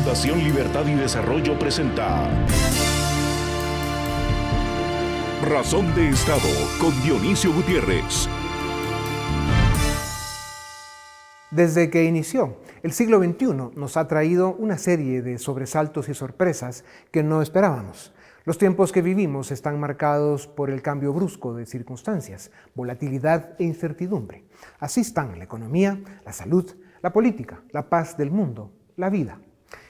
Fundación Libertad y Desarrollo presenta Razón de Estado con Dionisio Gutiérrez. Desde que inició, el siglo XXI nos ha traído una serie de sobresaltos y sorpresas que no esperábamos. Los tiempos que vivimos están marcados por el cambio brusco de circunstancias, volatilidad e incertidumbre. Así están la economía, la salud, la política, la paz del mundo, la vida.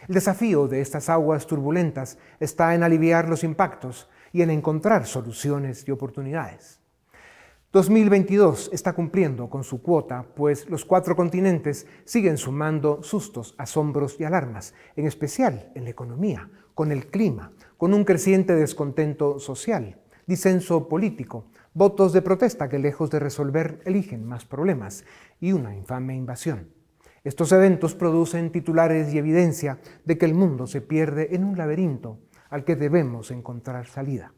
El desafío de estas aguas turbulentas está en aliviar los impactos y en encontrar soluciones y oportunidades. 2022 está cumpliendo con su cuota, pues los 4 continentes siguen sumando sustos, asombros y alarmas, en especial en la economía, con el clima, con un creciente descontento social, disenso político, votos de protesta que lejos de resolver eligen más problemas y una infame invasión. Estos eventos producen titulares y evidencia de que el mundo se pierde en un laberinto al que debemos encontrar salida.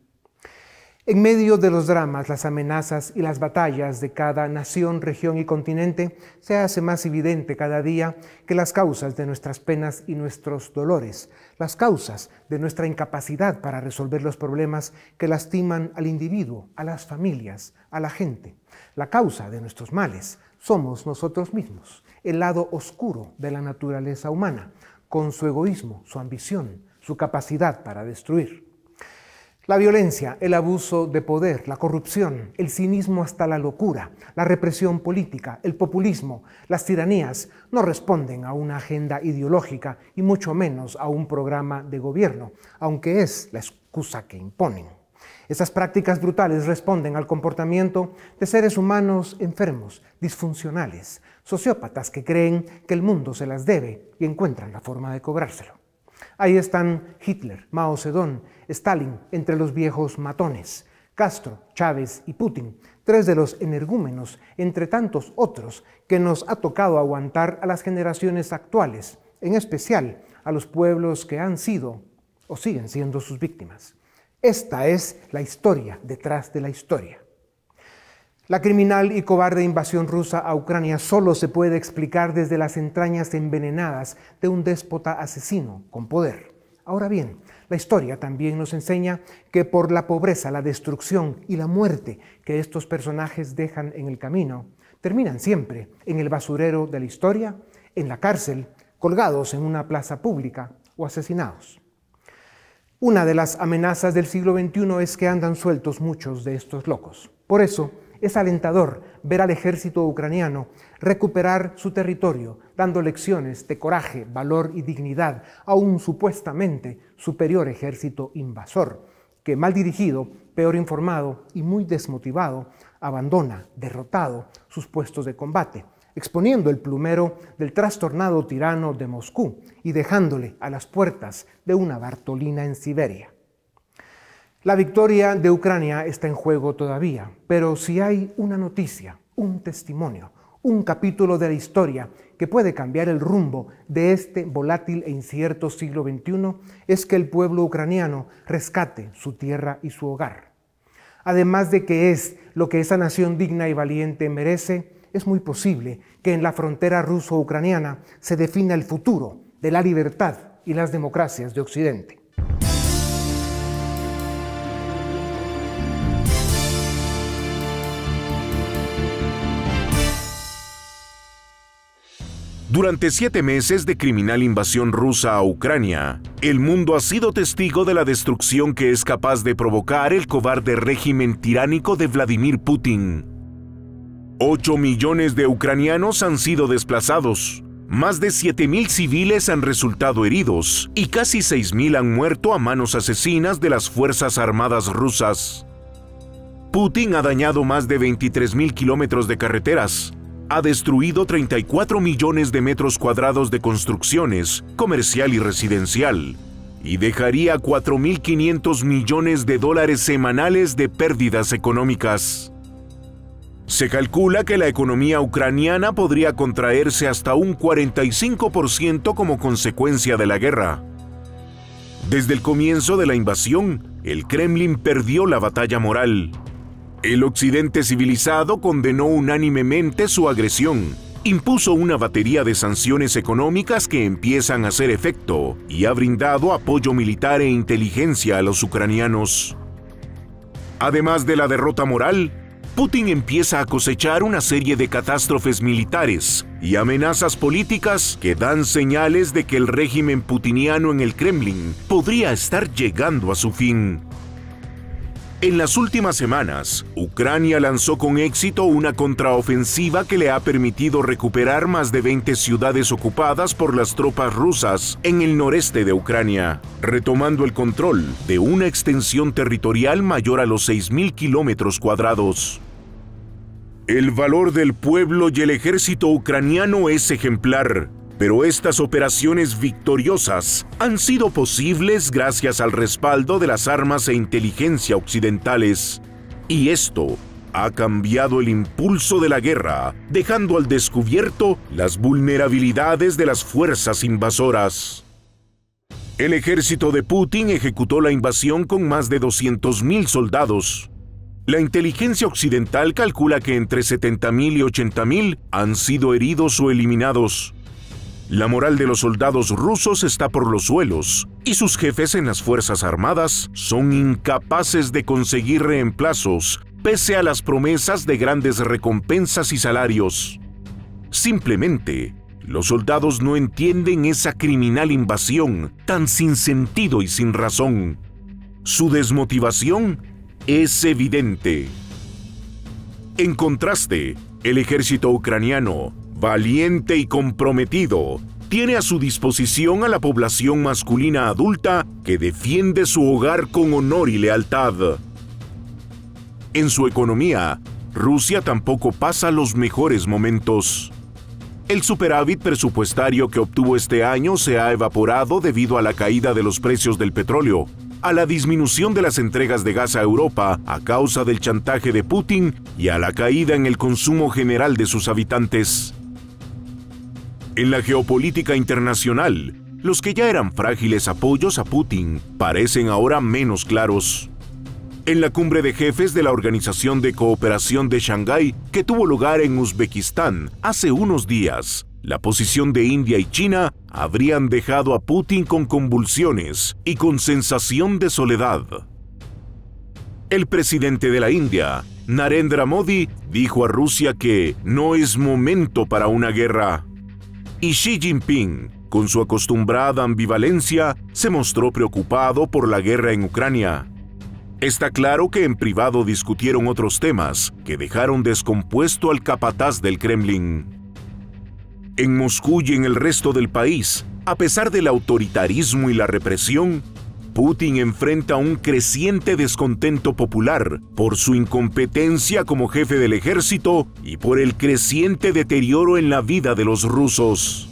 En medio de los dramas, las amenazas y las batallas de cada nación, región y continente, se hace más evidente cada día que las causas de nuestras penas y nuestros dolores, las causas de nuestra incapacidad para resolver los problemas que lastiman al individuo, a las familias, a la gente. La causa de nuestros males somos nosotros mismos, el lado oscuro de la naturaleza humana, con su egoísmo, su ambición, su capacidad para destruir. La violencia, el abuso de poder, la corrupción, el cinismo hasta la locura, la represión política, el populismo, las tiranías no responden a una agenda ideológica y mucho menos a un programa de gobierno, aunque es la excusa que imponen. Esas prácticas brutales responden al comportamiento de seres humanos enfermos, disfuncionales, sociópatas que creen que el mundo se las debe y encuentran la forma de cobrárselo. Ahí están Hitler, Mao Zedong, Stalin, entre los viejos matones, Castro, Chávez y Putin, 3 de los energúmenos, entre tantos otros que nos ha tocado aguantar a las generaciones actuales, en especial a los pueblos que han sido o siguen siendo sus víctimas. Esta es la historia detrás de la historia. La criminal y cobarde invasión rusa a Ucrania solo se puede explicar desde las entrañas envenenadas de un déspota asesino con poder. Ahora bien, la historia también nos enseña que por la pobreza, la destrucción y la muerte que estos personajes dejan en el camino, terminan siempre en el basurero de la historia, en la cárcel, colgados en una plaza pública o asesinados. Una de las amenazas del siglo XXI es que andan sueltos muchos de estos locos. Por eso, es alentador ver al ejército ucraniano recuperar su territorio, dando lecciones de coraje, valor y dignidad a un supuestamente superior ejército invasor, que mal dirigido, peor informado y muy desmotivado, abandona, derrotado, sus puestos de combate, exponiendo el plumero del trastornado tirano de Moscú y dejándole a las puertas de una Bartolina en Siberia. La victoria de Ucrania está en juego todavía, pero si hay una noticia, un testimonio, un capítulo de la historia que puede cambiar el rumbo de este volátil e incierto siglo XXI, es que el pueblo ucraniano rescate su tierra y su hogar. Además de que es lo que esa nación digna y valiente merece, es muy posible que en la frontera ruso-ucraniana se defina el futuro de la libertad y las democracias de Occidente. Durante 7 meses de criminal invasión rusa a Ucrania, el mundo ha sido testigo de la destrucción que es capaz de provocar el cobarde régimen tiránico de Vladimir Putin. 8 millones de ucranianos han sido desplazados, más de 7.000 civiles han resultado heridos y casi 6.000 han muerto a manos asesinas de las Fuerzas Armadas rusas. Putin ha dañado más de 23.000 kilómetros de carreteras, ha destruido 34 millones de metros cuadrados de construcciones, comercial y residencial, y dejaría 4.500 millones de dólares semanales de pérdidas económicas. Se calcula que la economía ucraniana podría contraerse hasta un 45% como consecuencia de la guerra. Desde el comienzo de la invasión, el Kremlin perdió la batalla moral. El occidente civilizado condenó unánimemente su agresión impuso una batería de sanciones económicas que empiezan a hacer efecto y ha brindado apoyo militar e inteligencia a los ucranianos. Además de la derrota moral, Putin empieza a cosechar una serie de catástrofes militares y amenazas políticas que dan señales de que el régimen putiniano en el Kremlin podría estar llegando a su fin. En las últimas semanas, Ucrania lanzó con éxito una contraofensiva que le ha permitido recuperar más de 20 ciudades ocupadas por las tropas rusas en el noreste de Ucrania, retomando el control de una extensión territorial mayor a los 6.000 kilómetros cuadrados. El valor del pueblo y el ejército ucraniano es ejemplar. Pero estas operaciones victoriosas han sido posibles gracias al respaldo de las armas e inteligencia occidentales. Y esto ha cambiado el impulso de la guerra, dejando al descubierto las vulnerabilidades de las fuerzas invasoras. El ejército de Putin ejecutó la invasión con más de 200.000 soldados. La inteligencia occidental calcula que entre 70.000 y 80.000 han sido heridos o eliminados. La moral de los soldados rusos está por los suelos, y sus jefes en las Fuerzas Armadas son incapaces de conseguir reemplazos, pese a las promesas de grandes recompensas y salarios. Simplemente, los soldados no entienden esa criminal invasión tan sin sentido y sin razón. Su desmotivación es evidente. En contraste, el ejército ucraniano, valiente y comprometido, tiene a su disposición a la población masculina adulta que defiende su hogar con honor y lealtad. En su economía, Rusia tampoco pasa los mejores momentos. El superávit presupuestario que obtuvo este año se ha evaporado debido a la caída de los precios del petróleo, a la disminución de las entregas de gas a Europa a causa del chantaje de Putin y a la caída en el consumo general de sus habitantes. En la geopolítica internacional, los que ya eran frágiles apoyos a Putin parecen ahora menos claros. En la cumbre de jefes de la Organización de Cooperación de Shanghái, que tuvo lugar en Uzbekistán hace unos días, la posición de India y China habrían dejado a Putin con convulsiones y con sensación de soledad. El presidente de la India, Narendra Modi, dijo a Rusia que no es momento para una guerra. Y Xi Jinping, con su acostumbrada ambivalencia, se mostró preocupado por la guerra en Ucrania. Está claro que en privado discutieron otros temas que dejaron descompuesto al capataz del Kremlin. En Moscú y en el resto del país, a pesar del autoritarismo y la represión, Putin enfrenta un creciente descontento popular por su incompetencia como jefe del ejército y por el creciente deterioro en la vida de los rusos.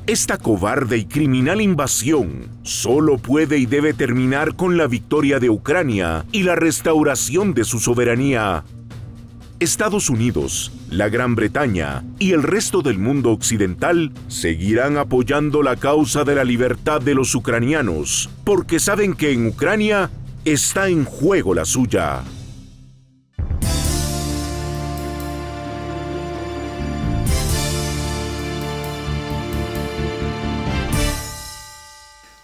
Esta cobarde y criminal invasión solo puede y debe terminar con la victoria de Ucrania y la restauración de su soberanía. Estados Unidos, la Gran Bretaña y el resto del mundo occidental seguirán apoyando la causa de la libertad de los ucranianos, porque saben que en Ucrania está en juego la suya.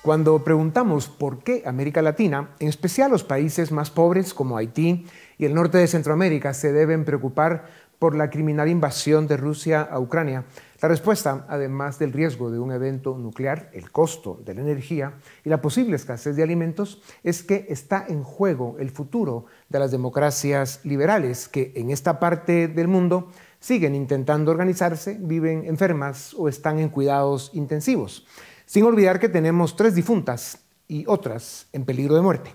Cuando preguntamos por qué América Latina, en especial los países más pobres como Haití y el norte de Centroamérica, se deben preocupar por la criminal invasión de Rusia a Ucrania, la respuesta, además del riesgo de un evento nuclear, el costo de la energía y la posible escasez de alimentos, es que está en juego el futuro de las democracias liberales que en esta parte del mundo siguen intentando organizarse, viven enfermas o están en cuidados intensivos. Sin olvidar que tenemos 3 difuntas y otras en peligro de muerte.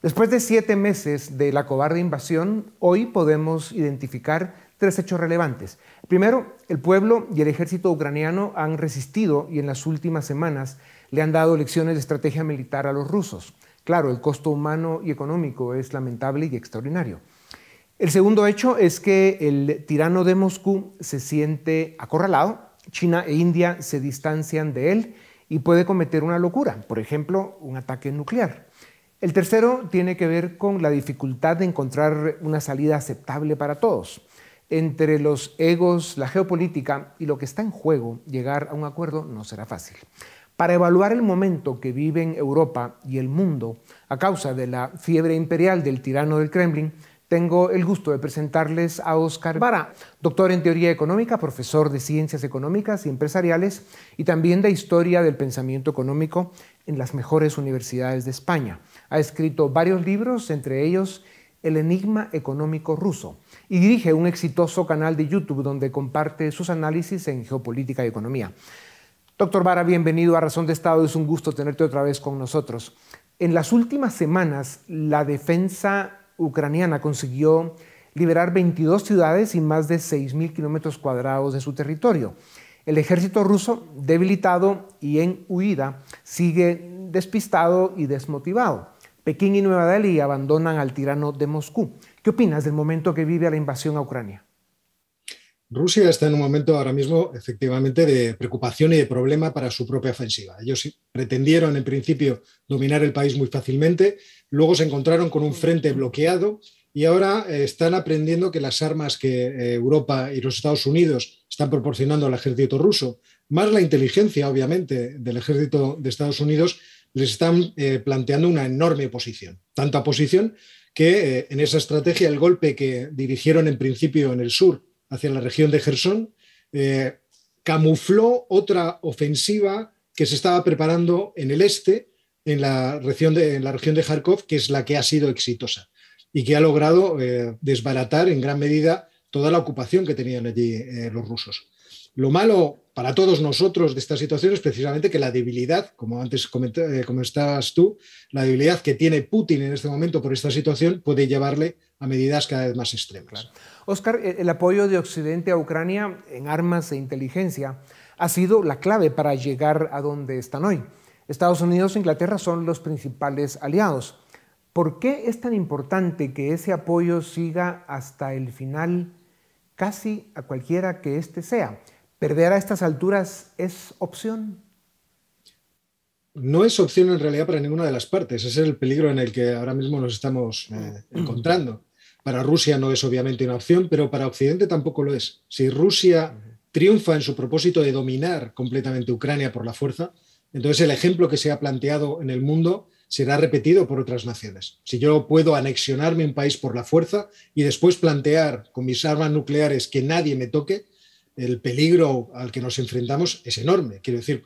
Después de 7 meses de la cobarde invasión, hoy podemos identificar 3 hechos relevantes. Primero, el pueblo y el ejército ucraniano han resistido y en las últimas semanas le han dado lecciones de estrategia militar a los rusos. Claro, el costo humano y económico es lamentable y extraordinario. El segundo hecho es que el tirano de Moscú se siente acorralado. China e India se distancian de él y puede cometer una locura, por ejemplo, un ataque nuclear. El tercero tiene que ver con la dificultad de encontrar una salida aceptable para todos. Entre los egos, la geopolítica y lo que está en juego, llegar a un acuerdo no será fácil. Para evaluar el momento que viven Europa y el mundo a causa de la fiebre imperial del tirano del Kremlin, tengo el gusto de presentarles a Óscar Vara, doctor en teoría económica, profesor de ciencias económicas y empresariales y también de historia del pensamiento económico en las mejores universidades de España. Ha escrito varios libros, entre ellos El enigma económico ruso, y dirige un exitoso canal de YouTube donde comparte sus análisis en geopolítica y economía. Doctor Vara, bienvenido a Razón de Estado. Es un gusto tenerte otra vez con nosotros. En las últimas semanas, la defensa ucraniana consiguió liberar 22 ciudades y más de 6.000 kilómetros cuadrados de su territorio. El ejército ruso, debilitado y en huida, sigue despistado y desmotivado. Pekín y Nueva Delhi abandonan al tirano de Moscú. ¿Qué opinas del momento que vive la invasión a Ucrania? Rusia está en un momento ahora mismo, efectivamente, de preocupación y de problema para su propia ofensiva. Ellos pretendieron, en principio, dominar el país muy fácilmente, luego se encontraron con un frente bloqueado y ahora están aprendiendo que las armas que Europa y los Estados Unidos están proporcionando al ejército ruso, más la inteligencia, obviamente, del ejército de Estados Unidos, les están planteando una enorme oposición. Tanta oposición que en esa estrategia, el golpe que dirigieron en principio en el sur, hacia la región de Jersón, camufló otra ofensiva que se estaba preparando en el este, en la región de Kharkov, que es la que ha sido exitosa y que ha logrado desbaratar en gran medida toda la ocupación que tenían allí los rusos. Lo malo para todos nosotros de esta situación es precisamente que la debilidad, como antes comentabas tú, la debilidad que tiene Putin en este momento por esta situación puede llevarle a medidas cada vez más extremas. Claro. Óscar, el apoyo de Occidente a Ucrania en armas e inteligencia ha sido la clave para llegar a donde están hoy. Estados Unidos e Inglaterra son los principales aliados. ¿Por qué es tan importante que ese apoyo siga hasta el final, casi a cualquiera que éste sea? ¿Perder a estas alturas es opción? No es opción en realidad para ninguna de las partes. Ese es el peligro en el que ahora mismo nos estamos encontrando. Para Rusia no es obviamente una opción, pero para Occidente tampoco lo es. Si Rusia triunfa en su propósito de dominar completamente Ucrania por la fuerza, entonces el ejemplo que se ha planteado en el mundo será repetido por otras naciones. Si yo puedo anexionarme un país por la fuerza y después plantear con mis armas nucleares que nadie me toque, el peligro al que nos enfrentamos es enorme. Quiero decir,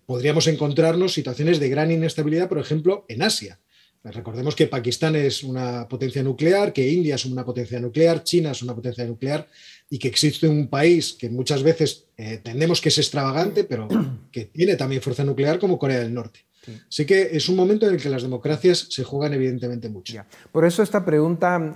podríamos encontrarnos situaciones de gran inestabilidad, por ejemplo, en Asia. Recordemos que Pakistán es una potencia nuclear, que India es una potencia nuclear, China es una potencia nuclear y que existe un país que muchas veces entendemos que es extravagante, pero que tiene también fuerza nuclear como Corea del Norte. Sí. Así que es un momento en el que las democracias se juegan evidentemente mucho. Ya. Por eso esta pregunta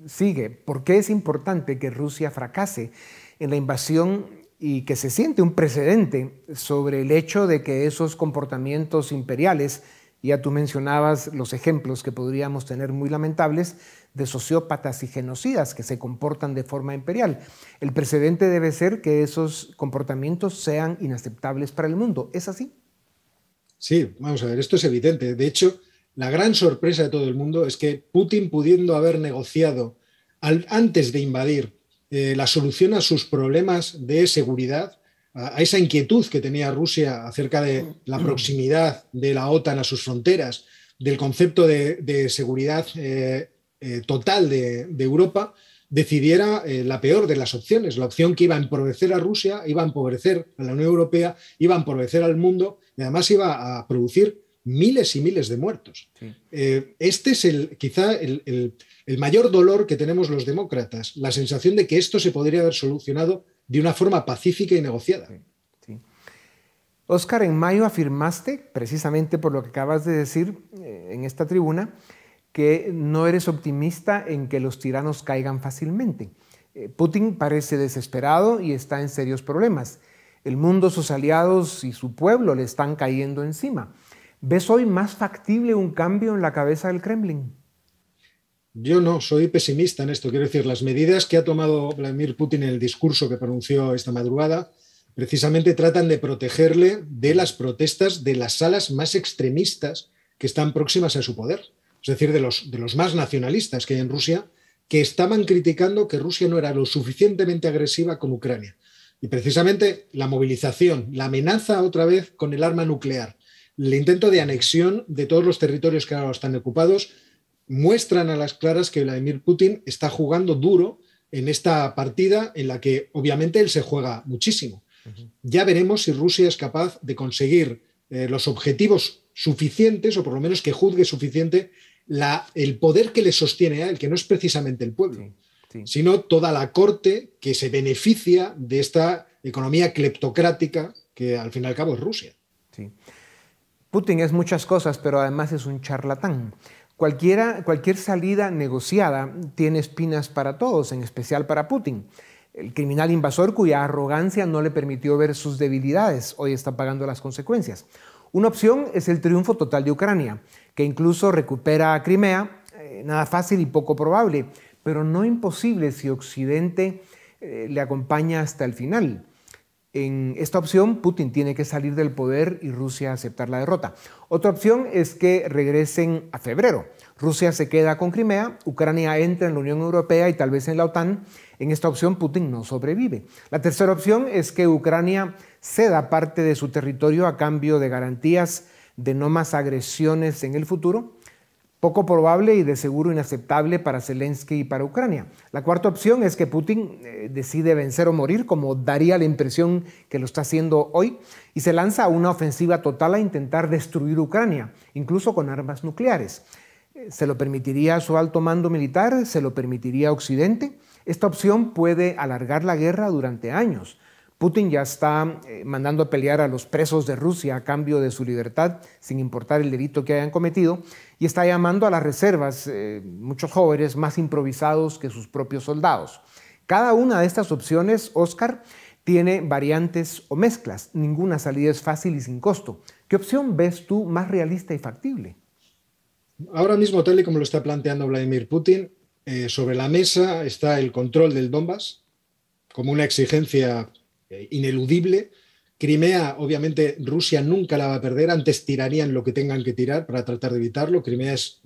sigue. ¿Por qué es importante que Rusia fracase en la invasión y que se siente un precedente sobre el hecho de que esos comportamientos imperiales, ya tú mencionabas los ejemplos que podríamos tener muy lamentables de sociópatas y genocidas que se comportan de forma imperial? El precedente debe ser que esos comportamientos sean inaceptables para el mundo. ¿Es así? Sí, vamos a ver, esto es evidente. De hecho, la gran sorpresa de todo el mundo es que Putin, pudiendo haber negociado antes de invadir la solución a sus problemas de seguridad, a esa inquietud que tenía Rusia acerca de la proximidad de la OTAN a sus fronteras, del concepto de seguridad total de Europa, decidiera la peor de las opciones, la opción que iba a empobrecer a Rusia, iba a empobrecer a la Unión Europea, iba a empobrecer al mundo y además iba a producir miles y miles de muertos. Sí. Este es quizá el mayor dolor que tenemos los demócratas, la sensación de que esto se podría haber solucionado de una forma pacífica y negociada. Sí, sí. Óscar, en mayo afirmaste, precisamente por lo que acabas de decir en esta tribuna, que no eres optimista en que los tiranos caigan fácilmente. Putin parece desesperado y está en serios problemas. El mundo, sus aliados y su pueblo le están cayendo encima. ¿Ves hoy más factible un cambio en la cabeza del Kremlin? Yo no, soy pesimista en esto. Quiero decir, las medidas que ha tomado Vladimir Putin en el discurso que pronunció esta madrugada precisamente tratan de protegerle de las protestas de las alas más extremistas que están próximas a su poder. Es decir, de los más nacionalistas que hay en Rusia, que estaban criticando que Rusia no era lo suficientemente agresiva con Ucrania. Y precisamente la movilización, la amenaza otra vez con el arma nuclear, el intento de anexión de todos los territorios que ahora están ocupados, muestran a las claras que Vladimir Putin está jugando duro en esta partida en la que obviamente él se juega muchísimo. Ya veremos si Rusia es capaz de conseguir los objetivos suficientes, o por lo menos que juzgue suficiente el poder que le sostiene a él, que no es precisamente el pueblo, sino toda la corte que se beneficia de esta economía cleptocrática que al fin y al cabo es Rusia. Sí. Putin es muchas cosas, pero además es un charlatán. Cualquier salida negociada tiene espinas para todos, en especial para Putin. El criminal invasor cuya arrogancia no le permitió ver sus debilidades, hoy está pagando las consecuencias. Una opción es el triunfo total de Ucrania, que incluso recupera Crimea, nada fácil y poco probable, pero no imposible si Occidente le acompaña hasta el final. En esta opción, Putin tiene que salir del poder y Rusia aceptar la derrota. Otra opción es que regresen a febrero. Rusia se queda con Crimea, Ucrania entra en la Unión Europea y tal vez en la OTAN. En esta opción, Putin no sobrevive. La tercera opción es que Ucrania ceda parte de su territorio a cambio de garantías de no más agresiones en el futuro. Poco probable y de seguro inaceptable para Zelensky y para Ucrania. La cuarta opción es que Putin decide vencer o morir, como daría la impresión que lo está haciendo hoy, y se lanza a una ofensiva total a intentar destruir Ucrania, incluso con armas nucleares. ¿Se lo permitiría su alto mando militar? ¿Se lo permitiría Occidente? Esta opción puede alargar la guerra durante años. Putin ya está mandando a pelear a los presos de Rusia a cambio de su libertad, sin importar el delito que hayan cometido, y está llamando a las reservas, muchos jóvenes más improvisados que sus propios soldados. Cada una de estas opciones, Oscar, tiene variantes o mezclas. Ninguna salida es fácil y sin costo. ¿Qué opción ves tú más realista y factible? Ahora mismo, tal y como lo está planteando Vladimir Putin, sobre la mesa está el control del Donbass como una exigencia ineludible. Crimea, obviamente, Rusia nunca la va a perder, antes tirarían lo que tengan que tirar para tratar de evitarlo. Crimea es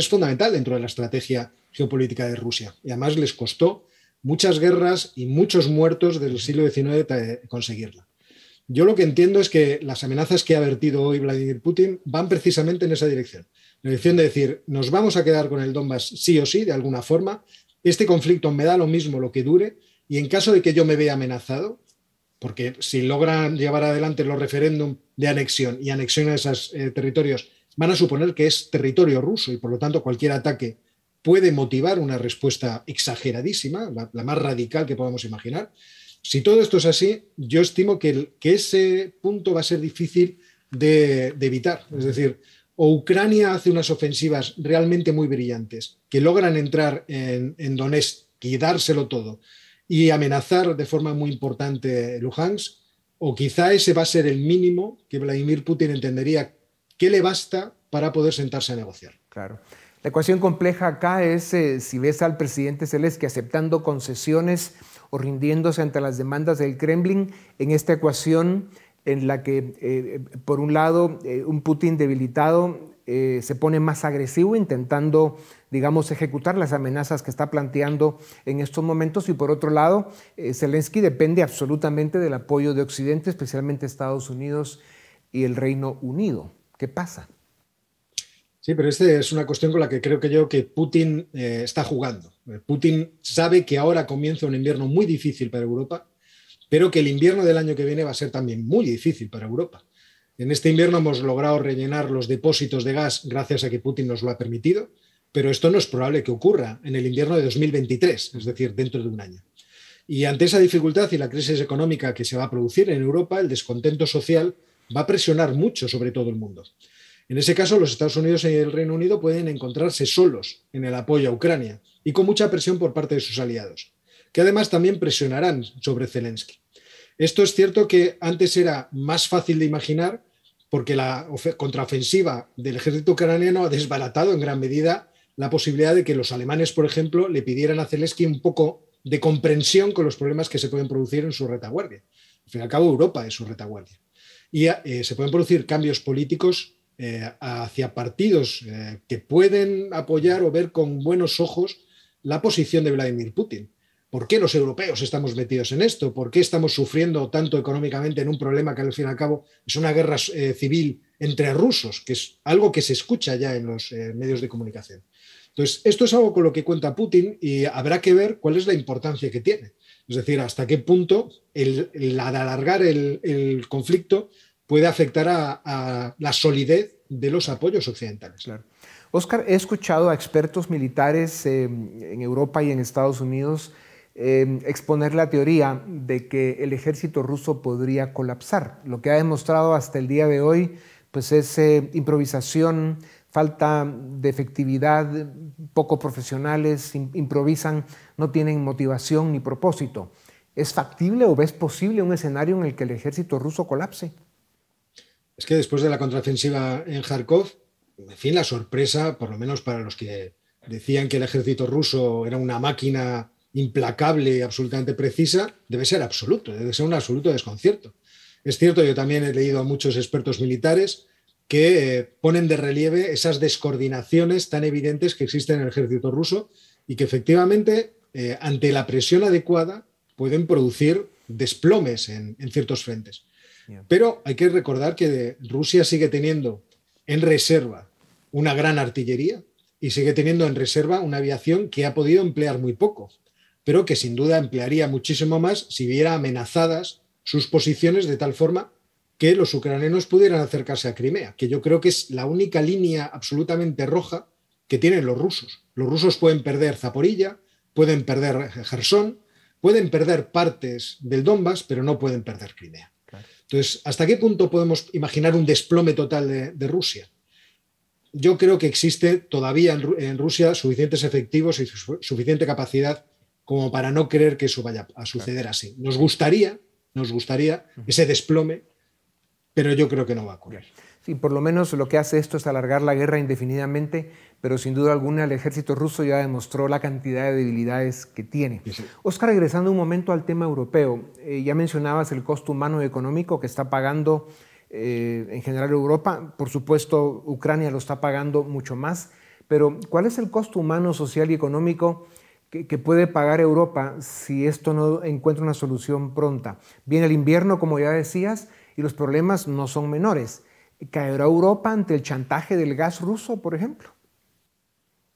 fundamental dentro de la estrategia geopolítica de Rusia y además les costó muchas guerras y muchos muertos del siglo XIX conseguirla. Yo lo que entiendo es que las amenazas que ha vertido hoy Vladimir Putin van precisamente en esa dirección. La dirección de decir, nos vamos a quedar con el Donbass sí o sí, de alguna forma. Este conflicto me da lo mismo lo que dure y en caso de que yo me vea amenazado, porque si logran llevar adelante los referéndum de anexión y anexión a esos territorios, van a suponer que es territorio ruso y por lo tanto cualquier ataque puede motivar una respuesta exageradísima, la más radical que podamos imaginar. Si todo esto es así, yo estimo que ese punto va a ser difícil de evitar. Es decir, o Ucrania hace unas ofensivas realmente muy brillantes que logran entrar en Donetsk y dárselo todo y amenazar de forma muy importante Luhansk, o quizá ese va a ser el mínimo que Vladimir Putin entendería que le basta para poder sentarse a negociar. Claro. La ecuación compleja acá es si ves al presidente Zelensky aceptando concesiones o rindiéndose ante las demandas del Kremlin en esta ecuación en la que, por un lado, un Putin debilitado se pone más agresivo intentando, digamos, ejecutar las amenazas que está planteando en estos momentos y, por otro lado, Zelensky depende absolutamente del apoyo de Occidente, especialmente Estados Unidos y el Reino Unido. ¿Qué pasa? Sí, pero esta es una cuestión con la que creo que Putin está jugando. Putin sabe que ahora comienza un invierno muy difícil para Europa, pero que el invierno del año que viene va a ser también muy difícil para Europa. En este invierno hemos logrado rellenar los depósitos de gas gracias a que Putin nos lo ha permitido, pero esto no es probable que ocurra en el invierno de 2023, es decir, dentro de un año. Y ante esa dificultad y la crisis económica que se va a producir en Europa, el descontento social va a presionar mucho sobre todo el mundo. En ese caso, los Estados Unidos y el Reino Unido pueden encontrarse solos en el apoyo a Ucrania y con mucha presión por parte de sus aliados, que además también presionarán sobre Zelensky. Esto es cierto que antes era más fácil de imaginar porque la contraofensiva del ejército ucraniano ha desbaratado en gran medida la posibilidad de que los alemanes, por ejemplo, le pidieran a Zelensky un poco de comprensión con los problemas que se pueden producir en su retaguardia. Al fin y al cabo, Europa es su retaguardia. Y se pueden producir cambios políticos hacia partidos que pueden apoyar o ver con buenos ojos la posición de Vladimir Putin. ¿Por qué los europeos estamos metidos en esto? ¿Por qué estamos sufriendo tanto económicamente en un problema que al fin y al cabo es una guerra civil entre rusos, que es algo que se escucha ya en los medios de comunicación? Entonces, esto es algo con lo que cuenta Putin y habrá que ver cuál es la importancia que tiene. Es decir, hasta qué punto el alargar el conflicto puede afectar a la solidez de los apoyos occidentales. Claro. Óscar, he escuchado a expertos militares en Europa y en Estados Unidos exponer la teoría de que el ejército ruso podría colapsar. Lo que ha demostrado hasta el día de hoy pues es improvisación, falta de efectividad, poco profesionales, improvisan, no tienen motivación ni propósito. ¿Es factible o ves posible un escenario en el que el ejército ruso colapse? Es que después de la contraofensiva en Kharkov, en fin, la sorpresa, por lo menos para los que decían que el ejército ruso era una máquina implacable y absolutamente precisa, debe ser absoluto, debe ser un absoluto desconcierto. Es cierto, yo también he leído a muchos expertos militares que ponen de relieve esas descoordinaciones tan evidentes que existen en el ejército ruso y que efectivamente, ante la presión adecuada, pueden producir desplomes en ciertos frentes. Pero hay que recordar que Rusia sigue teniendo en reserva una gran artillería y sigue teniendo en reserva una aviación que ha podido emplear muy poco, pero que sin duda emplearía muchísimo más si viera amenazadas sus posiciones de tal forma que los ucranianos pudieran acercarse a Crimea, que yo creo que es la única línea absolutamente roja que tienen los rusos. Los rusos pueden perder Zaporilla, pueden perder Jersón, pueden perder partes del Donbass, pero no pueden perder Crimea. Entonces, ¿hasta qué punto podemos imaginar un desplome total de Rusia? Yo creo que existe todavía en Rusia suficientes efectivos y suficiente capacidad como para no creer que eso vaya a suceder así. Nos gustaría ese desplome, pero yo creo que no va a ocurrir. Sí, por lo menos lo que hace esto es alargar la guerra indefinidamente, pero sin duda alguna el ejército ruso ya demostró la cantidad de debilidades que tiene. Sí. Óscar, regresando un momento al tema europeo, ya mencionabas el costo humano y económico que está pagando en general Europa. Por supuesto, Ucrania lo está pagando mucho más, pero ¿cuál es el costo humano, social y económico que puede pagar Europa si esto no encuentra una solución pronta? Viene el invierno, como ya decías, y los problemas no son menores. ¿Caerá Europa ante el chantaje del gas ruso, por ejemplo?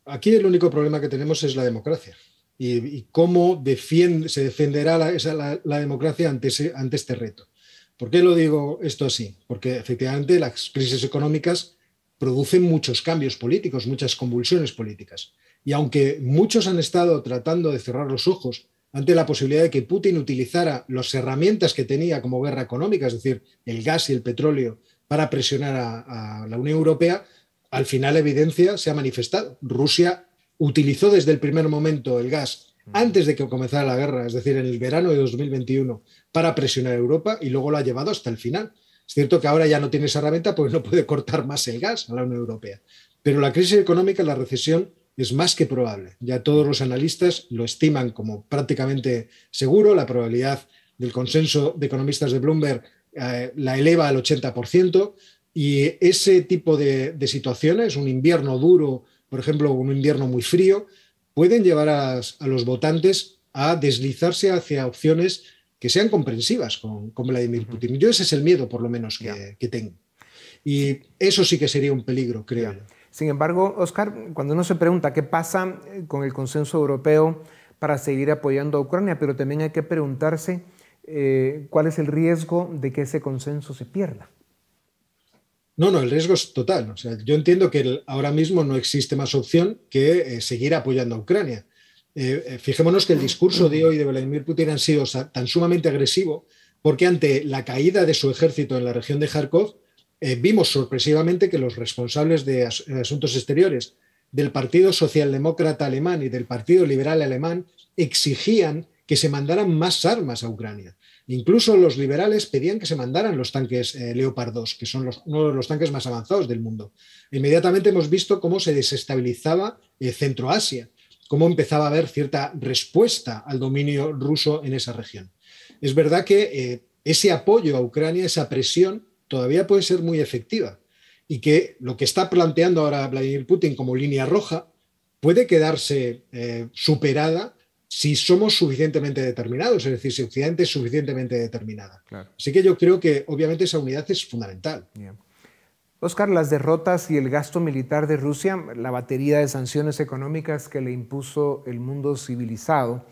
Aquí el único problema que tenemos es la democracia y cómo se defenderá la democracia ante este reto. ¿Por qué lo digo esto así? Porque efectivamente las crisis económicas producen muchos cambios políticos, muchas convulsiones políticas. Y aunque muchos han estado tratando de cerrar los ojos ante la posibilidad de que Putin utilizara las herramientas que tenía como guerra económica, es decir, el gas y el petróleo, para presionar a la Unión Europea, al final la evidencia se ha manifestado. Rusia utilizó desde el primer momento el gas antes de que comenzara la guerra, es decir, en el verano de 2021, para presionar a Europa y luego lo ha llevado hasta el final. Es cierto que ahora ya no tiene esa herramienta porque no puede cortar más el gas a la Unión Europea. Pero la crisis económica, la recesión, es más que probable. Ya todos los analistas lo estiman como prácticamente seguro. La probabilidad del consenso de economistas de Bloomberg la eleva al 80%, y ese tipo de situaciones, un invierno duro, por ejemplo, un invierno muy frío, pueden llevar a los votantes a deslizarse hacia opciones que sean comprensivas con Vladimir Putin. Yo ese es el miedo, por lo menos, que tengo. Y eso sí que sería un peligro, creo yo. Sin embargo, Óscar, cuando uno se pregunta qué pasa con el consenso europeo para seguir apoyando a Ucrania, pero también hay que preguntarse ¿cuál es el riesgo de que ese consenso se pierda? No, el riesgo es total. O sea, yo entiendo que ahora mismo no existe más opción que seguir apoyando a Ucrania. Fijémonos que el discurso de hoy de Vladimir Putin ha sido tan sumamente agresivo porque ante la caída de su ejército en la región de Kharkov, vimos sorpresivamente que los responsables de Asuntos Exteriores del Partido Socialdemócrata Alemán y del Partido Liberal Alemán exigían que se mandaran más armas a Ucrania. Incluso los liberales pedían que se mandaran los tanques Leopard 2, que son uno de los tanques más avanzados del mundo. Inmediatamente hemos visto cómo se desestabilizaba Centroasia, cómo empezaba a haber cierta respuesta al dominio ruso en esa región. Es verdad que ese apoyo a Ucrania, esa presión, todavía puede ser muy efectiva, y que lo que está planteando ahora Vladimir Putin como línea roja puede quedarse superada si somos suficientemente determinados, es decir, si Occidente es suficientemente determinada. Claro. Así que yo creo que obviamente esa unidad es fundamental. Yeah. Oscar, las derrotas y el gasto militar de Rusia, la batería de sanciones económicas que le impuso el mundo civilizado,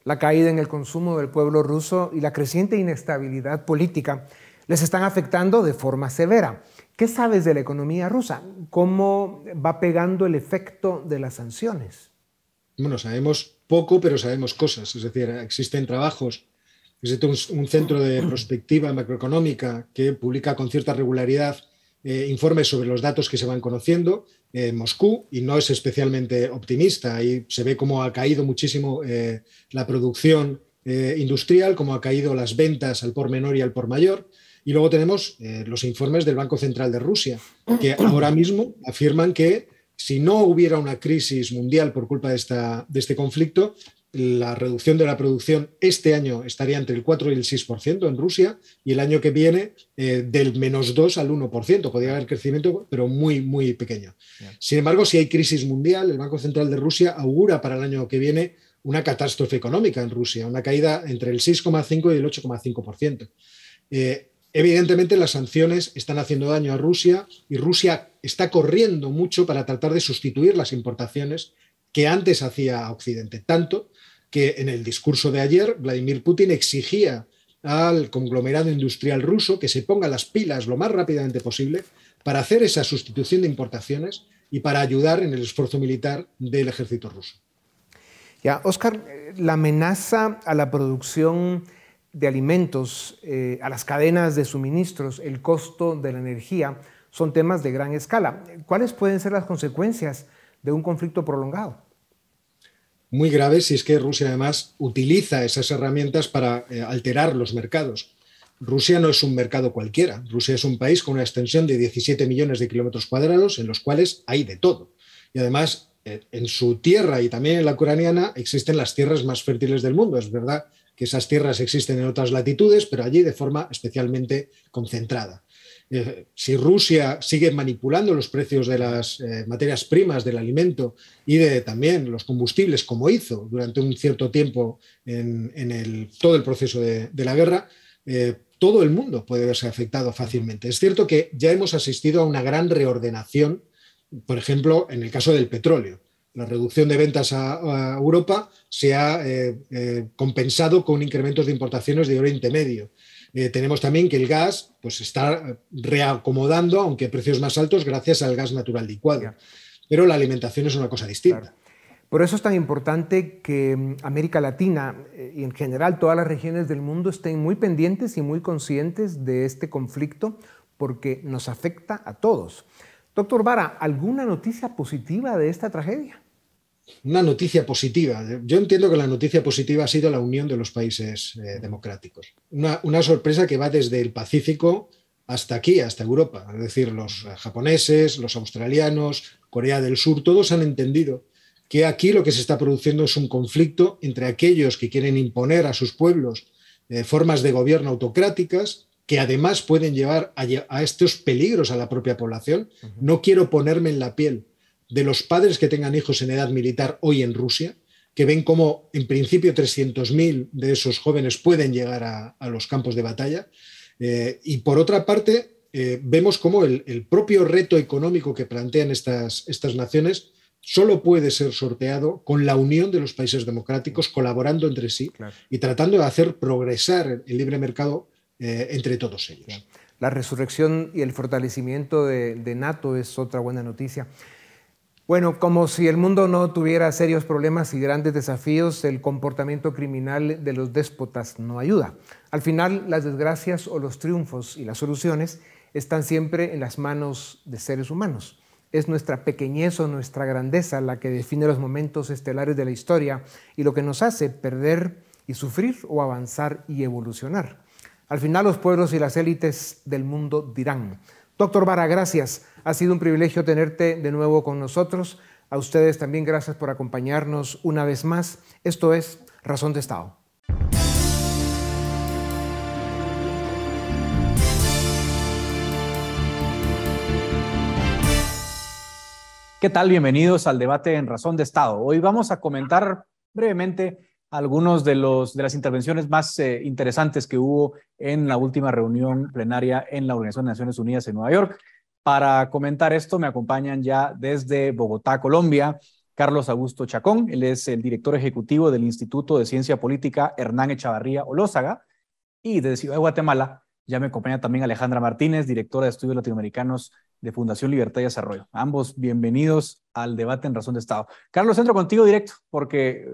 la caída en el consumo del pueblo ruso y la creciente inestabilidad política les están afectando de forma severa. ¿Qué sabes de la economía rusa? ¿Cómo va pegando el efecto de las sanciones? Bueno, sabemos poco, pero sabemos cosas. Es decir, existen trabajos, existe un centro de prospectiva macroeconómica que publica con cierta regularidad informes sobre los datos que se van conociendo en Moscú, y no es especialmente optimista. Ahí se ve cómo ha caído muchísimo la producción industrial, cómo ha caído las ventas al por menor y al por mayor. Y luego tenemos los informes del Banco Central de Rusia, que ahora mismo afirman que si no hubiera una crisis mundial por culpa de este conflicto, la reducción de la producción este año estaría entre el 4 y el 6% en Rusia, y el año que viene del -2 al 1%. Podría haber crecimiento, pero muy, muy pequeño. Yeah. Sin embargo, si hay crisis mundial, el Banco Central de Rusia augura para el año que viene una catástrofe económica en Rusia, una caída entre el 6,5 y el 8,5%. Evidentemente las sanciones están haciendo daño a Rusia, y Rusia está corriendo mucho para tratar de sustituir las importaciones que antes hacía a Occidente. Tanto que en el discurso de ayer Vladimir Putin exigía al conglomerado industrial ruso que se ponga las pilas lo más rápidamente posible para hacer esa sustitución de importaciones y para ayudar en el esfuerzo militar del ejército ruso. Ya, Oscar, la amenaza a la producción de alimentos, a las cadenas de suministros, el costo de la energía, son temas de gran escala. ¿Cuáles pueden ser las consecuencias de un conflicto prolongado? Muy grave si es que Rusia además utiliza esas herramientas para alterar los mercados. Rusia no es un mercado cualquiera. Rusia es un país con una extensión de 17 millones de kilómetros cuadrados en los cuales hay de todo. Y además, en su tierra y también en la ucraniana existen las tierras más fértiles del mundo. Es verdad que esas tierras existen en otras latitudes, pero allí de forma especialmente concentrada. Si Rusia sigue manipulando los precios de las materias primas, del alimento y de también los combustibles, como hizo durante un cierto tiempo en todo el proceso de la guerra, todo el mundo puede verse afectado fácilmente. Es cierto que ya hemos asistido a una gran reordenación, por ejemplo, en el caso del petróleo. La reducción de ventas a Europa se ha compensado con incrementos de importaciones de Oriente Medio. Tenemos también que el gas pues, está reacomodando, aunque a precios más altos, gracias al gas natural licuado. Pero la alimentación es una cosa distinta. Claro. Por eso es tan importante que América Latina y en general todas las regiones del mundo estén muy pendientes y muy conscientes de este conflicto, porque nos afecta a todos. Doctor Vara, ¿alguna noticia positiva de esta tragedia? Una noticia positiva. Yo entiendo que la noticia positiva ha sido la unión de los países democráticos. Una sorpresa que va desde el Pacífico hasta aquí, hasta Europa. Es decir, los japoneses, los australianos, Corea del Sur, todos han entendido que aquí lo que se está produciendo es un conflicto entre aquellos que quieren imponer a sus pueblos formas de gobierno autocráticas, que además pueden llevar a estos peligros a la propia población. No quiero ponerme en la piel de los padres que tengan hijos en edad militar hoy en Rusia, que ven cómo en principio 300.000 de esos jóvenes pueden llegar a los campos de batalla. Y por otra parte, vemos cómo el propio reto económico que plantean estas naciones solo puede ser sorteado con la unión de los países democráticos, colaborando entre sí, claro, y tratando de hacer progresar el libre mercado entre todos ellos. Claro. La resurrección y el fortalecimiento de NATO es otra buena noticia. Bueno, como si el mundo no tuviera serios problemas y grandes desafíos, el comportamiento criminal de los déspotas no ayuda. Al final, las desgracias o los triunfos y las soluciones están siempre en las manos de seres humanos. Es nuestra pequeñez o nuestra grandeza la que define los momentos estelares de la historia y lo que nos hace perder y sufrir o avanzar y evolucionar. Al final, los pueblos y las élites del mundo dirán. Doctor Vara, gracias. Ha sido un privilegio tenerte de nuevo con nosotros. A ustedes también gracias por acompañarnos una vez más. Esto es Razón de Estado. ¿Qué tal? Bienvenidos al debate en Razón de Estado. Hoy vamos a comentar brevemente algunos de las intervenciones más interesantes que hubo en la última reunión plenaria en la Organización de Naciones Unidas en Nueva York. Para comentar esto me acompañan ya desde Bogotá, Colombia, Carlos Augusto Chacón. Él es el director ejecutivo del Instituto de Ciencia Política Hernán Echavarría Olózaga. Y desde Ciudad de Guatemala ya me acompaña también Alejandra Martínez, directora de Estudios Latinoamericanos de Fundación Libertad y Desarrollo. Ambos bienvenidos al debate en Razón de Estado. Carlos, entro contigo directo porque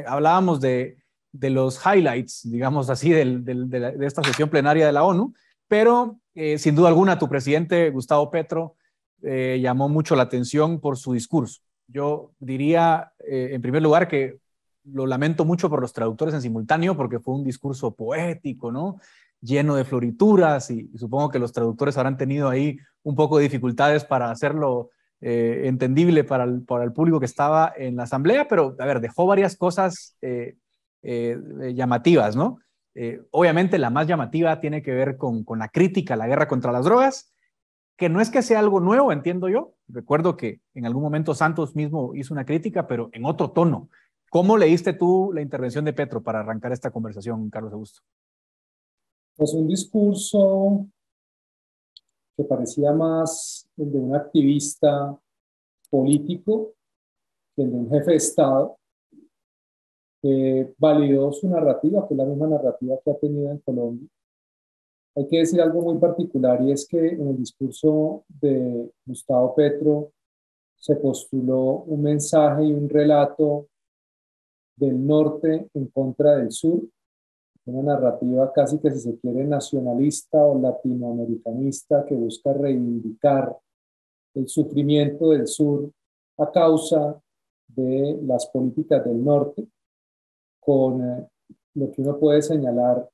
hablábamos de los highlights, digamos así, de esta sesión plenaria de la ONU, pero sin duda alguna tu presidente, Gustavo Petro, llamó mucho la atención por su discurso. Yo diría, en primer lugar, que lo lamento mucho por los traductores en simultáneo porque fue un discurso poético, ¿no? Lleno de florituras y supongo que los traductores habrán tenido ahí un poco de dificultades para hacerlo entendible para el público que estaba en la asamblea, pero a ver, dejó varias cosas llamativas, ¿no? Obviamente la más llamativa tiene que ver con la crítica a la guerra contra las drogas, que no es que sea algo nuevo, entiendo yo. Recuerdo que en algún momento Santos mismo hizo una crítica, pero en otro tono. ¿Cómo leíste tú la intervención de Petro para arrancar esta conversación, Carlos Augusto? Pues un discurso que parecía más el de un activista político que el de un jefe de Estado, que validó su narrativa, que es la misma narrativa que ha tenido en Colombia. Hay que decir algo muy particular y es que en el discurso de Gustavo Petro se postuló un mensaje y un relato del norte en contra del sur, una narrativa casi que, si se quiere, nacionalista o latinoamericanista que busca reivindicar el sufrimiento del sur a causa de las políticas del norte, con lo que uno puede señalar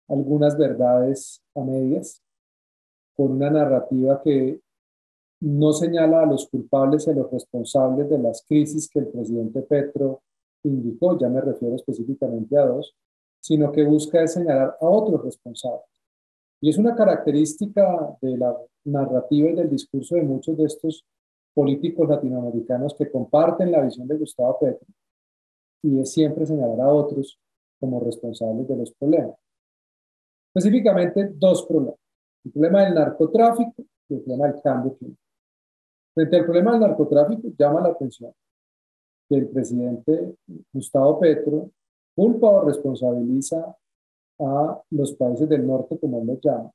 algunas verdades a medias, con una narrativa que no señala a los culpables y a los responsables de las crisis que el presidente Petro indicó, ya me refiero específicamente a dos, sino que busca señalar a otros responsables. Y es una característica de la narrativa y del discurso de muchos de estos políticos latinoamericanos que comparten la visión de Gustavo Petro, y es siempre señalar a otros como responsables de los problemas. Específicamente dos problemas: el problema del narcotráfico y el problema del cambio climático. Frente al problema del narcotráfico, llama la atención que el presidente Gustavo Petro culpa o responsabiliza a los países del norte, como él los llama,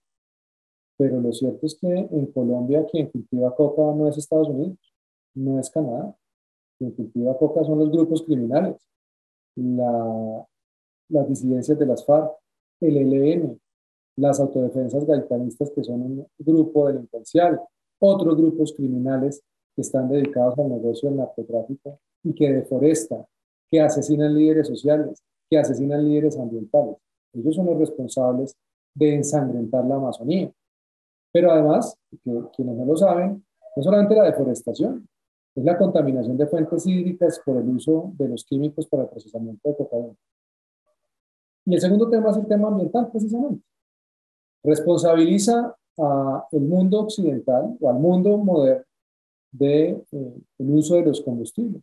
pero lo cierto es que en Colombia quien cultiva coca no es Estados Unidos, no es Canadá. Quien cultiva coca son los grupos criminales, las disidencias de las FARC, el ELN, las autodefensas gaitanistas, que son un grupo delincuencial, otros grupos criminales que están dedicados al negocio del narcotráfico y que deforestan, que asesinan líderes sociales, que asesinan líderes ambientales. Ellos son los responsables de ensangrentar la Amazonía. Pero además, quienes no lo saben, no solamente la deforestación, es la contaminación de fuentes hídricas por el uso de los químicos para el procesamiento de cocaína. Y el segundo tema es el tema ambiental, precisamente. Responsabiliza al mundo occidental o al mundo moderno del uso de los combustibles.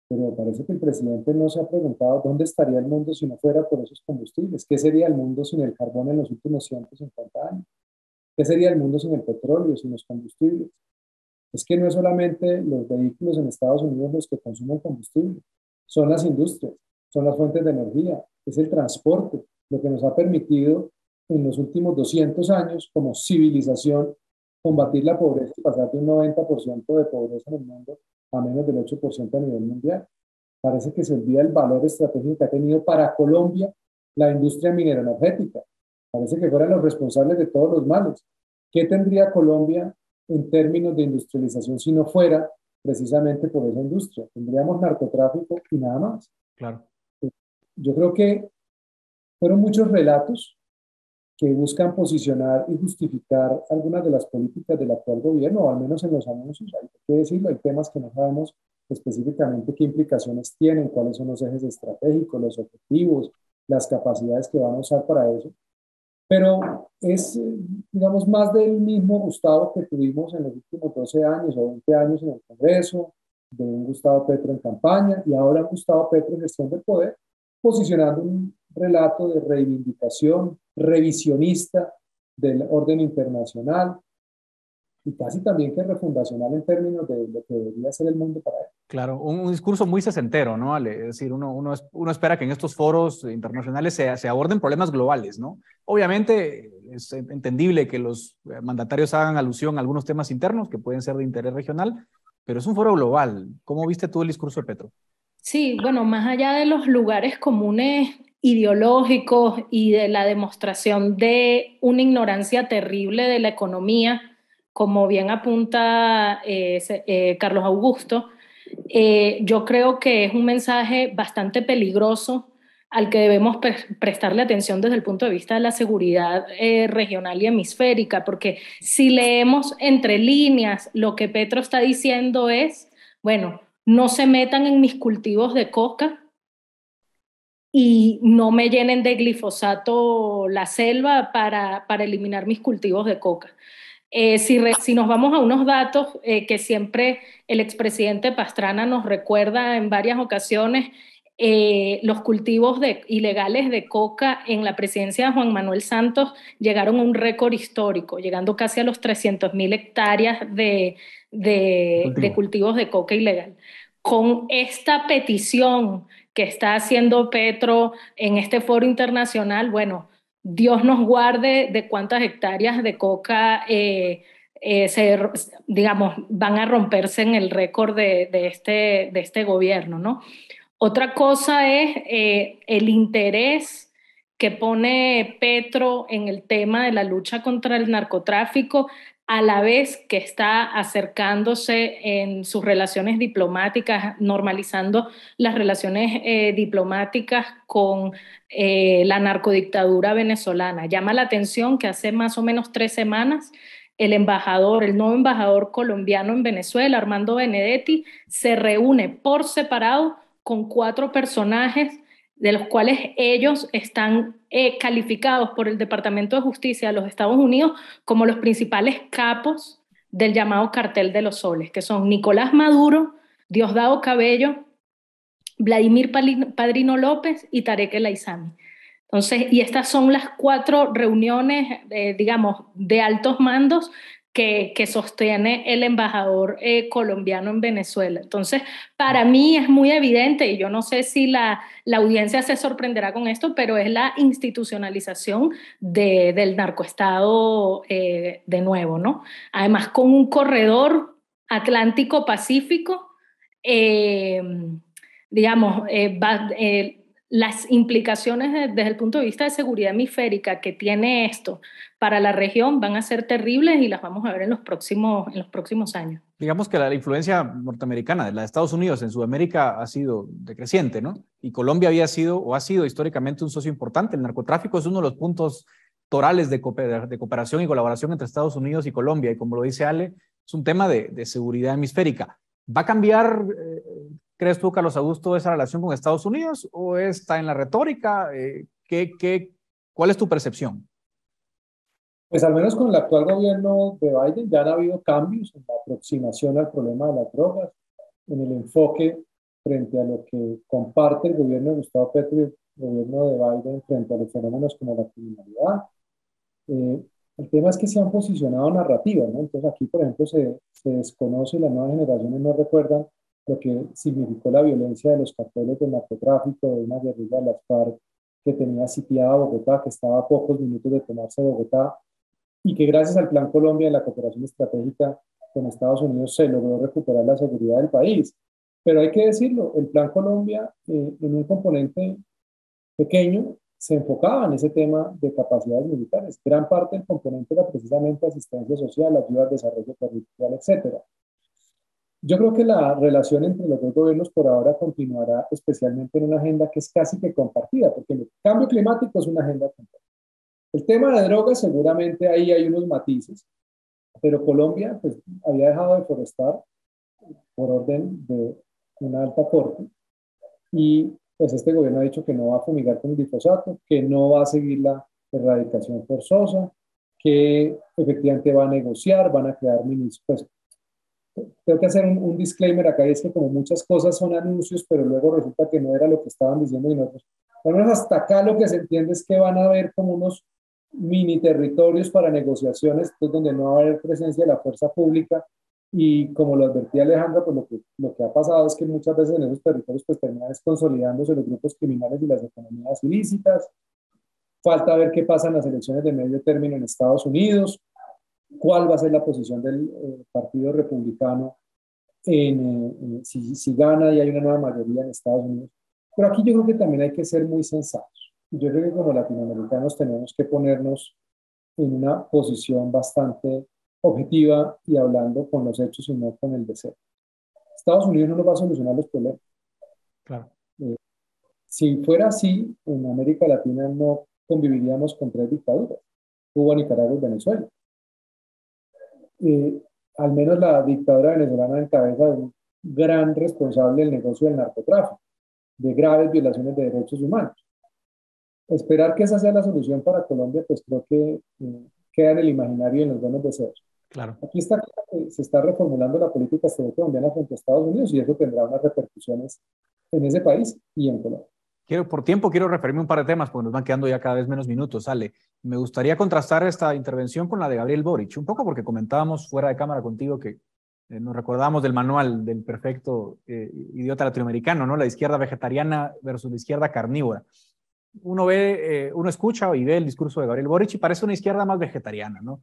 Pero parece que el presidente no se ha preguntado dónde estaría el mundo si no fuera por esos combustibles. ¿Qué sería el mundo sin el carbón en los últimos 150 años? ¿Qué sería el mundo sin el petróleo, sin los combustibles? Es que no es solamente los vehículos en Estados Unidos los que consumen combustible, son las industrias, son las fuentes de energía, es el transporte, lo que nos ha permitido en los últimos 200 años como civilización combatir la pobreza y pasar de un 90% de pobreza en el mundo a menos del 8% a nivel mundial. Parece que se olvida el valor estratégico que ha tenido para Colombia la industria minera-energética. Parece que fueran los responsables de todos los males. ¿Qué tendría Colombia en términos de industrialización si no fuera precisamente por esa industria? Tendríamos narcotráfico y nada más. Claro. Yo creo que fueron muchos relatos que buscan posicionar y justificar algunas de las políticas del actual gobierno, o al menos en los anuncios. Hay que decirlo, hay temas que no sabemos específicamente qué implicaciones tienen, cuáles son los ejes estratégicos, los objetivos, las capacidades que van a usar para eso. Pero es, digamos, más del mismo Gustavo que tuvimos en los últimos 12 años o 20 años en el Congreso, de un Gustavo Petro en campaña y ahora un Gustavo Petro en gestión del poder, posicionando un relato de reivindicación revisionista del orden internacional y casi también que refundacional en términos de lo que debería ser el mundo para él. Claro, un discurso muy sesentero, ¿no, Ale? Es decir, uno espera que en estos foros internacionales se aborden problemas globales, ¿no? Obviamente es entendible que los mandatarios hagan alusión a algunos temas internos que pueden ser de interés regional, pero es un foro global. ¿Cómo viste tú el discurso de Petro? Sí, bueno, más allá de los lugares comunes ideológicos y de la demostración de una ignorancia terrible de la economía, como bien apunta Carlos Augusto, yo creo que es un mensaje bastante peligroso al que debemos prestarle atención desde el punto de vista de la seguridad regional y hemisférica, porque si leemos entre líneas, lo que Petro está diciendo es, bueno, no se metan en mis cultivos de coca y no me llenen de glifosato la selva para eliminar mis cultivos de coca. Si nos vamos a unos datos que siempre el expresidente Pastrana nos recuerda en varias ocasiones, los cultivos ilegales de coca en la presidencia de Juan Manuel Santos llegaron a un récord histórico, llegando casi a los 300.000 hectáreas de cultivos de coca ilegal. Con esta petición que está haciendo Petro en este foro internacional, bueno, Dios nos guarde de cuántas hectáreas de coca digamos, van a romperse en el récord de este gobierno, ¿no? Otra cosa es el interés que pone Petro en el tema de la lucha contra el narcotráfico, a la vez que está acercándose en sus relaciones diplomáticas, normalizando las relaciones diplomáticas con la narcodictadura venezolana. Llama la atención que hace más o menos 3 semanas el nuevo embajador colombiano en Venezuela, Armando Benedetti, se reúne por separado con 4 personajes de los cuales ellos están calificados por el Departamento de Justicia de los Estados Unidos como los principales capos del llamado Cartel de los Soles, que son Nicolás Maduro, Diosdado Cabello, Vladimir Padrino López y Tarek El Aissami. Entonces, y estas son las 4 reuniones, digamos, de altos mandos que sostiene el embajador colombiano en Venezuela. Entonces, para mí es muy evidente, y yo no sé si la audiencia se sorprenderá con esto, pero es la institucionalización del narcoestado de nuevo, ¿no? Además, con un corredor Atlántico-Pacífico, digamos, las implicaciones desde el punto de vista de seguridad hemisférica que tiene esto para la región van a ser terribles y las vamos a ver en los próximos años. Digamos que la influencia norteamericana, de la de Estados Unidos en Sudamérica ha sido decreciente, ¿no? Y Colombia había sido o ha sido históricamente un socio importante. El narcotráfico es uno de los puntos torales de cooperación y colaboración entre Estados Unidos y Colombia. Y como lo dice Ale, es un tema de seguridad hemisférica. ¿Va a cambiar, crees tú, Carlos Augusto, esa relación con Estados Unidos o está en la retórica? ¿Cuál es tu percepción? Pues al menos con el actual gobierno de Biden ya han habido cambios en la aproximación al problema de las drogas, en el enfoque frente a lo que comparte el gobierno de Gustavo Petro y el gobierno de Biden frente a los fenómenos como la criminalidad. El tema es que se han posicionado narrativas, ¿no? Entonces aquí, por ejemplo, se desconoce y las nuevas generaciones no recuerdan lo que significó la violencia de los carteles del narcotráfico, de una guerrilla de las FARC que tenía sitiada Bogotá, que estaba a pocos minutos de tomarse Bogotá, y que gracias al Plan Colombia y la cooperación estratégica con Estados Unidos se logró recuperar la seguridad del país. Pero hay que decirlo, el Plan Colombia en un componente pequeño se enfocaba en ese tema de capacidades militares. Gran parte del componente era precisamente asistencia social, ayuda al desarrollo territorial, etc. Yo creo que la relación entre los dos gobiernos por ahora continuará especialmente en una agenda que es casi que compartida, porque el cambio climático es una agenda compartida. El tema de drogas, seguramente ahí hay unos matices, pero Colombia pues, había dejado de forestar por orden de una alta corte y pues este gobierno ha dicho que no va a fumigar con glifosato, que no va a seguir la erradicación forzosa, que efectivamente va a negociar, van a crear ministros. Pues, tengo que hacer un disclaimer acá, y es que como muchas cosas son anuncios, pero luego resulta que no era lo que estaban diciendo y nosotros. Al menos hasta acá lo que se entiende es que van a haber como unos mini territorios para negociaciones, pues, donde no va a haber presencia de la fuerza pública, y como lo advertía Alejandra, pues lo que ha pasado es que muchas veces en esos territorios pues terminan consolidándose los grupos criminales y las economías ilícitas. Falta ver qué pasa en las elecciones de medio término en Estados Unidos, cuál va a ser la posición del Partido Republicano si gana y hay una nueva mayoría en Estados Unidos. Pero aquí yo creo que también hay que ser muy sensatos. Yo creo que como latinoamericanos tenemos que ponernos en una posición bastante objetiva y hablando con los hechos y no con el deseo. Estados Unidos no nos va a solucionar los problemas. Claro. Si fuera así, en América Latina no conviviríamos con 3 dictaduras: Cuba, Nicaragua y Venezuela. Al menos la dictadura venezolana en cabeza de un gran responsable del negocio del narcotráfico, de graves violaciones de derechos humanos. Esperar que esa sea la solución para Colombia, pues creo que queda en el imaginario y en los buenos deseos. Claro. Aquí está que se está reformulando la política exterior colombiana frente a Estados Unidos, y eso tendrá unas repercusiones en ese país y en Colombia. Por tiempo quiero referirme a un par de temas porque nos van quedando ya cada vez menos minutos, Ale. Me gustaría contrastar esta intervención con la de Gabriel Boric, un poco porque comentábamos fuera de cámara contigo que nos recordábamos del manual del perfecto idiota latinoamericano, ¿no? La izquierda vegetariana versus la izquierda carnívora. Uno escucha y ve el discurso de Gabriel Boric y parece una izquierda más vegetariana, ¿no?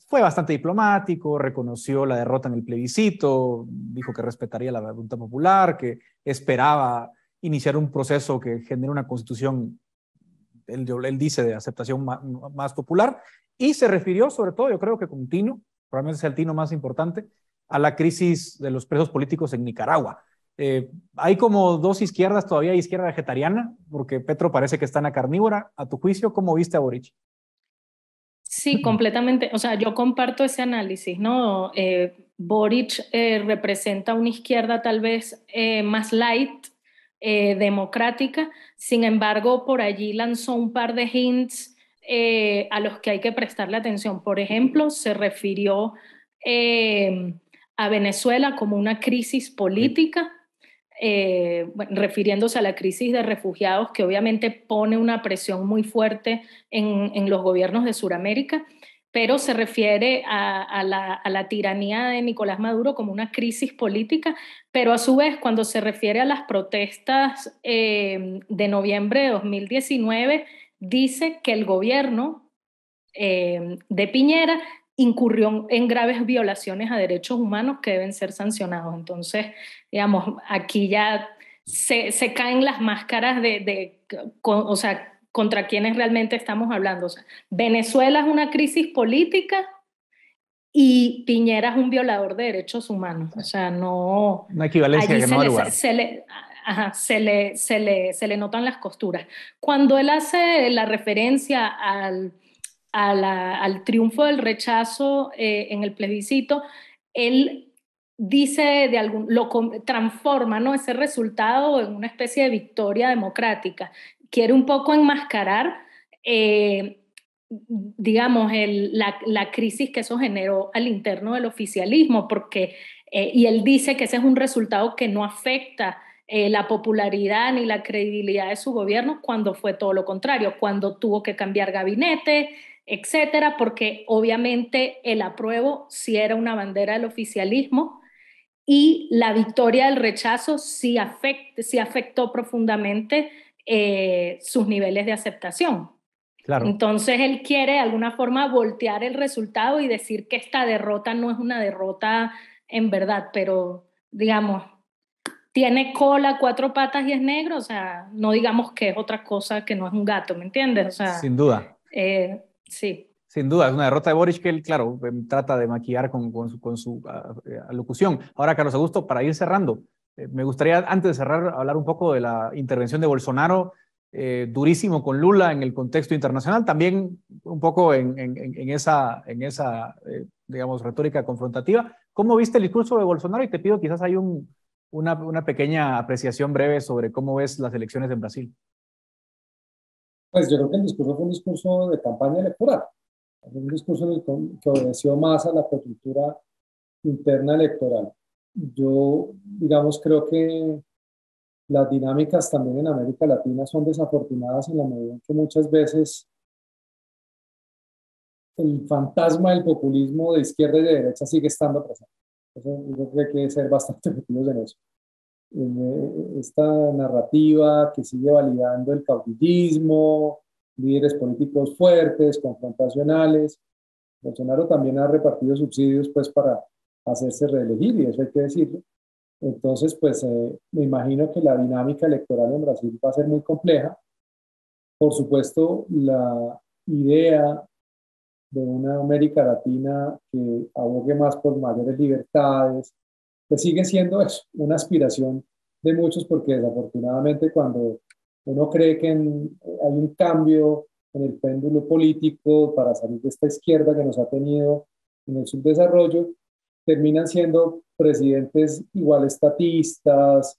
Fue bastante diplomático, reconoció la derrota en el plebiscito, dijo que respetaría la voluntad popular, que esperaba iniciar un proceso que genere una constitución, él dice, de aceptación más popular, y se refirió sobre todo, yo creo que con tino, probablemente sea el tino más importante, a la crisis de los presos políticos en Nicaragua. Hay como 2 izquierdas todavía, izquierda vegetariana, porque Petro parece que está en la carnívora. A tu juicio, ¿cómo viste a Boric? Sí, completamente. O sea, yo comparto ese análisis, ¿no? Boric representa una izquierda tal vez más light, democrática. Sin embargo, por allí lanzó un par de hints a los que hay que prestarle atención. Por ejemplo, se refirió a Venezuela como una crisis política. Bueno, refiriéndose a la crisis de refugiados, que obviamente pone una presión muy fuerte en los gobiernos de Sudamérica, pero se refiere a la tiranía de Nicolás Maduro como una crisis política, pero a su vez cuando se refiere a las protestas de noviembre de 2019, dice que el gobierno de Piñera incurrió en graves violaciones a derechos humanos que deben ser sancionados. Entonces, digamos, aquí ya se caen las máscaras o sea, contra quienes realmente estamos hablando. O sea, Venezuela es una crisis política y Piñera es un violador de derechos humanos. O sea, no... Una equivalencia que no da lugar. Se le notan las costuras. Cuando él hace la referencia al triunfo del rechazo en el plebiscito, él dice transforma, ¿no?, ese resultado en una especie de victoria democrática. Quiere un poco enmascarar, digamos, la crisis que eso generó al interno del oficialismo, porque, y él dice que ese es un resultado que no afecta la popularidad ni la credibilidad de su gobierno, cuando fue todo lo contrario, cuando tuvo que cambiar gabinete, etcétera, porque obviamente el apruebo sí era una bandera del oficialismo y la victoria del rechazo sí afectó profundamente sus niveles de aceptación. Claro. Entonces él quiere de alguna forma voltear el resultado y decir que esta derrota no es una derrota en verdad, pero digamos, tiene cola, 4 patas y es negro. O sea, no digamos que es otra cosa que no es un gato, ¿me entiendes? O sea, sin duda. Sí. Sin duda, es una derrota de Boric que él, claro, trata de maquillar con su alocución. Ahora, Carlos Augusto, para ir cerrando, me gustaría, antes de cerrar, hablar un poco de la intervención de Bolsonaro, durísimo con Lula en el contexto internacional, también un poco en esa digamos, retórica confrontativa. ¿Cómo viste el discurso de Bolsonaro? Y te pido quizás hay una pequeña apreciación breve sobre cómo ves las elecciones en Brasil. Pues yo creo que el discurso fue un discurso de campaña electoral, fue un discurso que obedeció más a la coyuntura interna electoral. Yo, digamos, creo que las dinámicas también en América Latina son desafortunadas en la medida en que muchas veces el fantasma del populismo de izquierda y de derecha sigue estando presente. Eso, yo creo que hay que ser bastante objetivos en eso. Esta narrativa que sigue validando el caudillismo, líderes políticos fuertes, confrontacionales. Bolsonaro también ha repartido subsidios pues para hacerse reelegir, y eso hay que decirlo. Entonces, pues me imagino que la dinámica electoral en Brasil va a ser muy compleja. Por supuesto, la idea de una América Latina que abogue más por mayores libertades, pues sigue siendo eso, una aspiración de muchos, porque desafortunadamente cuando uno cree que hay un cambio en el péndulo político para salir de esta izquierda que nos ha tenido en el subdesarrollo, terminan siendo presidentes igual estatistas,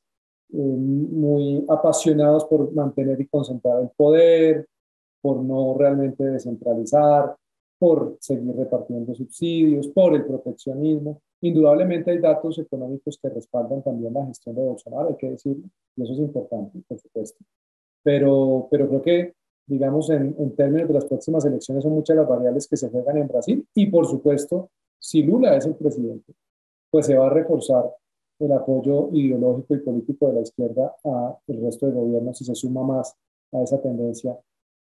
muy apasionados por mantener y concentrar el poder, por no realmente descentralizar, por seguir repartiendo subsidios, por el proteccionismo. Indudablemente hay datos económicos que respaldan también la gestión de Bolsonaro, hay que decirlo, y eso es importante, por supuesto. Pero creo que, digamos, en términos de las próximas elecciones son muchas las variables que se juegan en Brasil, y por supuesto, si Lula es el presidente, pues se va a reforzar el apoyo ideológico y político de la izquierda al resto de gobiernos, y se suma más a esa tendencia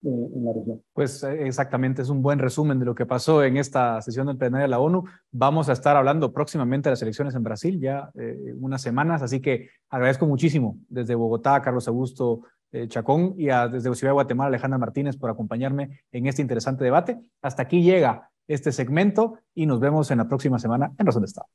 en la región. Pues exactamente, es un buen resumen de lo que pasó en esta sesión del plenario de la ONU. Vamos a estar hablando próximamente de las elecciones en Brasil, ya unas semanas, así que agradezco muchísimo desde Bogotá a Carlos Augusto Chacón y desde Ciudad de Guatemala Alejandra Martínez por acompañarme en este interesante debate. Hasta aquí llega este segmento y nos vemos en la próxima semana en Razón de Estado.